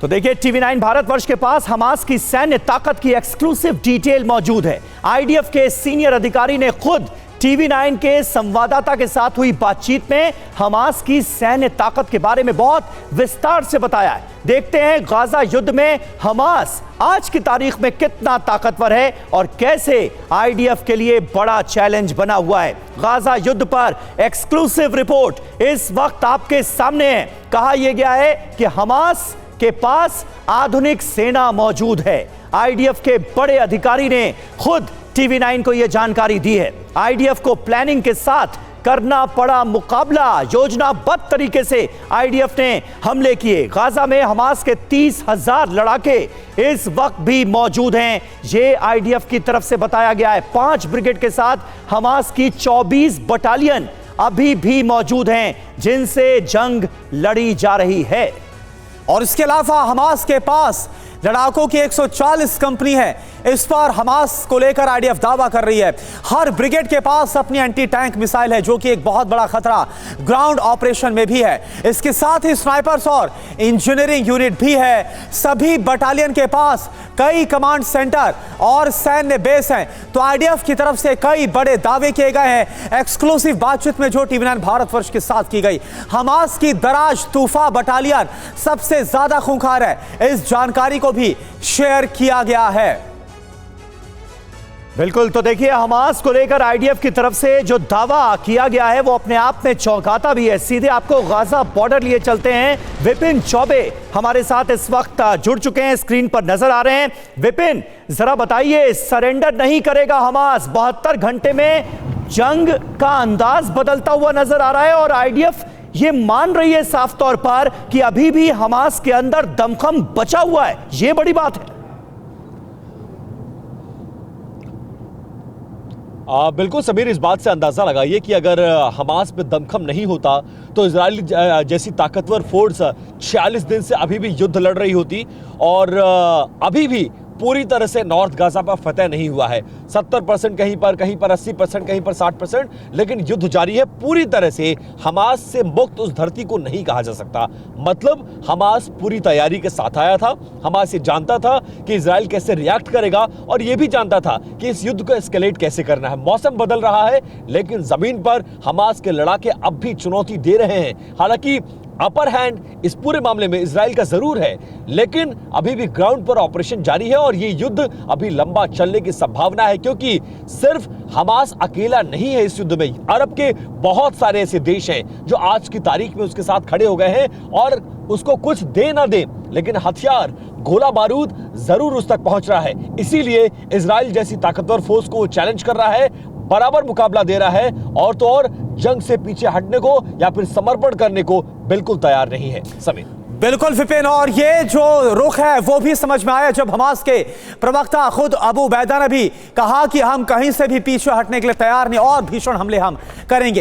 तो देखिए, TV9 भारतवर्ष के पास हमास की सैन्य ताकत की एक्सक्लूसिव डिटेल मौजूद है। आईडीएफ के सीनियर अधिकारी ने खुद TV9 के संवाददाता के साथ हुई बातचीत में हमास की सैन्य ताकत के बारे में बहुत विस्तार से बताया है। देखते हैं गाजा युद्ध में हमास आज की तारीख में कितना ताकतवर है और कैसे आईडीएफ के लिए बड़ा चैलेंज बना हुआ है। गाजा युद्ध पर एक्सक्लूसिव रिपोर्ट इस वक्त आपके सामने है। कहा यह गया है कि हमास के पास आधुनिक सेना मौजूद है। आईडीएफ के बड़े अधिकारी ने खुद TV9 को यह जानकारी दी है। आईडीएफ को प्लानिंग के साथ करना पड़ा मुकाबला। योजनाबद्ध तरीके से आईडीएफ ने हमले किए। गाजा में हमास के 30,000 लड़ाके इस वक्त भी मौजूद हैं। ये आईडीएफ की तरफ से बताया गया है। 5 ब्रिगेड के साथ हमास की 24 बटालियन अभी भी मौजूद हैं, जिनसे जंग लड़ी जा रही है। और इसके अलावा हमास के पास लड़ाकों की 140 कंपनी है। इस पर हमास को लेकर आईडीएफ दावा कर रही है। हर ब्रिगेड के पास अपनी एंटी टैंक मिसाइल है, जो कि एक बहुत बड़ा खतरा ग्राउंड ऑपरेशन में भी है। इसके साथ ही स्नाइपर्स और इंजीनियरिंग यूनिट भी है। सभी बटालियन के पास कई कमांड सेंटर और सैन्य बेस हैं। तो आईडीएफ की तरफ से कई बड़े दावे किए गए हैं। एक्सक्लूसिव बातचीत में जो TV9 भारतवर्ष के साथ की गई, हमास की दराज तूफा बटालियन सबसे ज्यादा खूंखार है। इस जानकारी को भी शेयर किया गया है। बिल्कुल, तो देखिए, हमास को लेकर आईडीएफ की तरफ से जो दावा किया गया है वो अपने आप में चौंकाता भी है। सीधे आपको गाजा बॉर्डर लिए चलते हैं। विपिन चौबे हमारे साथ इस वक्त जुड़ चुके हैं, स्क्रीन पर नजर आ रहे हैं। विपिन, जरा बताइए, सरेंडर नहीं करेगा हमास? 72 घंटे में जंग का अंदाज बदलता हुआ नजर आ रहा है और आईडीएफ ये मान रही है साफ तौर पर कि अभी भी हमास के अंदर दमखम बचा हुआ है। ये बड़ी बात है। बिल्कुल समीर, इस बात से अंदाजा लगाइए कि अगर हमास पे दमखम नहीं होता तो इजराइल जैसी ताकतवर फोर्स 46 दिन से अभी भी युद्ध लड़ रही होती और अभी भी पूरी तरह से नॉर्थ गाजा पर फतह नहीं हुआ है। 70% कहीं पर 80%, कहीं पर 60%, लेकिन युद्ध जारी है। पूरी तरह से हमास से मुक्त उस धरती को नहीं कहा जा सकता। मतलब हमास पूरी तैयारी के साथ आया था। हमास ये जानता था कि इजराइल कैसे रिएक्ट करेगा और ये भी जानता था कि इस युद्ध को एस्केलेट कैसे करना है। मौसम बदल रहा है, लेकिन जमीन पर हमास के लड़ाके अब भी चुनौती दे रहे हैं। हालांकि अपर हैंड इस पूरे मामले में इजराइल का जरूर है, लेकिन अभी भी ग्राउंड पर ऑपरेशन जारी है और ये युद्ध अभी लंबा चलने की संभावना है, क्योंकि सिर्फ हमास अकेला नहीं है इस युद्ध में। अरब के बहुत सारे ऐसे देश हैं जो आज की तारीख में उसके साथ खड़े हो गए हैं और उसको कुछ दे ना दे, लेकिन हथियार, गोला बारूद जरूर उस तक पहुंच रहा है। इसीलिए इजराइल जैसी ताकतवर फोर्स को चैलेंज कर रहा है, बराबर मुकाबला दे रहा है और तो और जंग से पीछे हटने को या फिर समर्पण करने को बिल्कुल तैयार नहीं है। समीर, बिल्कुल विपिन, और ये जो रुख है वो भी समझ में आया जब हमास के प्रवक्ता खुद अबू बैदा ने भी कहा कि हम कहीं से भी पीछे हटने के लिए तैयार नहीं और भीषण हमले हम करेंगे।